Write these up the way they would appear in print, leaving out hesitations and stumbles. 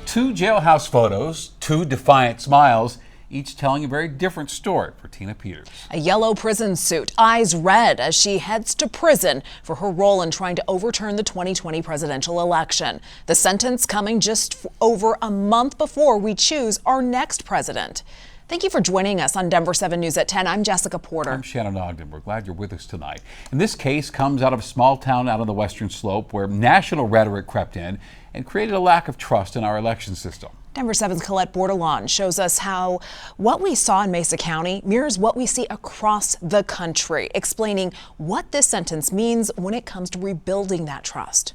Two jailhouse photos, two defiant smiles, each telling a very different story for Tina Peters. A yellow prison suit, eyes red as she heads to prison for her role in trying to overturn the 2020 presidential election. The sentence coming just over a month before we choose our next president. Thank you for joining us on Denver 7 News at 10. I'm Jessica Porter. I'm Shannon Ogden. We're glad you're with us tonight. And this case comes out of a small town out on the Western Slope where national rhetoric crept in and created a lack of trust in our election system. Denver 7's Colette Bordelon shows us how what we saw in Mesa County mirrors what we see across the country, explaining what this sentence means when it comes to rebuilding that trust.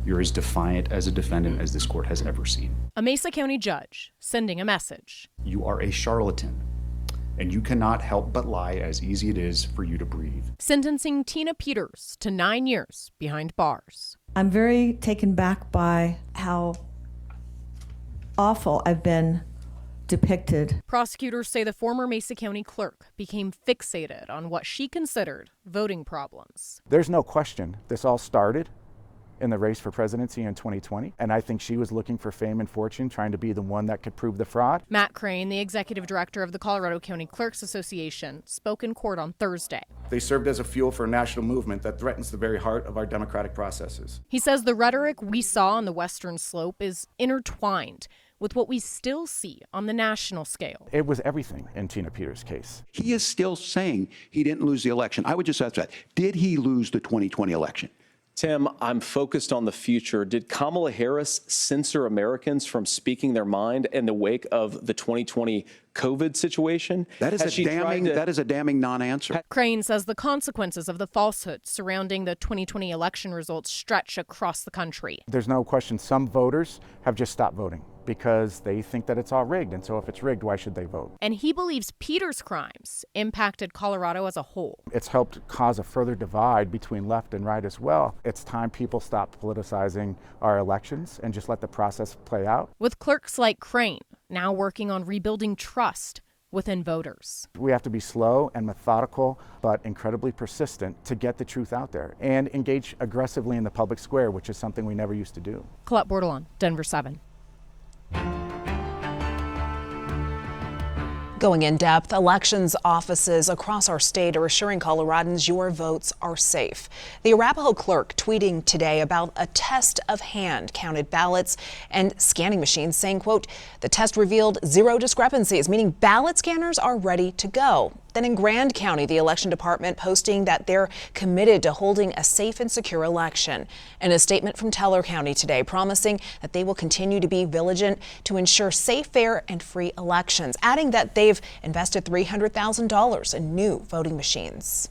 You're as defiant as a defendant as this court has ever seen. A Mesa County judge sending a message. You are a charlatan, and you cannot help but lie as easy it is for you to breathe. Sentencing Tina Peters to 9 years behind bars. I'm very taken back by how awful I've been depicted. Prosecutors say the former Mesa County clerk became fixated on what she considered voting problems. There's no question this all started in the race for presidency in 2020, and I think she was looking for fame and fortune, trying to be the one that could prove the fraud. Matt Crane, the executive director of the Colorado County Clerks Association, spoke in court on Thursday. They served as a fuel for a national movement that threatens the very heart of our democratic processes. He says the rhetoric we saw on the Western Slope is intertwined with what we still see on the national scale. It was everything in Tina Peters' case. He is still saying he didn't lose the election. I would just ask that. Did he lose the 2020 election? Tim, I'm focused on the future. Did Kamala Harris censor Americans from speaking their mind in the wake of the 2020 COVID situation? That is a damning non-answer. Crane says the consequences of the falsehoods surrounding the 2020 election results stretch across the country. There's no question some voters have just stopped voting because they think that it's all rigged. And so if it's rigged, why should they vote? And he believes Peters' crimes impacted Colorado as a whole. It's helped cause a further divide between left and right as well. It's time people stop politicizing our elections and just let the process play out. With clerks like Crane now working on rebuilding trust within voters. We have to be slow and methodical, but incredibly persistent to get the truth out there and engage aggressively in the public square, which is something we never used to do. Colette Bordelon, Denver 7. Going in depth, elections offices across our state are assuring Coloradans your votes are safe. The Arapahoe clerk tweeting today about a test of hand-counted ballots and scanning machines saying, quote, the test revealed 0 discrepancies, meaning ballot scanners are ready to go. Then in Grand County, the election department posting that they're committed to holding a safe and secure election. And a statement from Teller County today promising that they will continue to be vigilant to ensure safe, fair, and free elections, adding that they've invested $300,000 in new voting machines.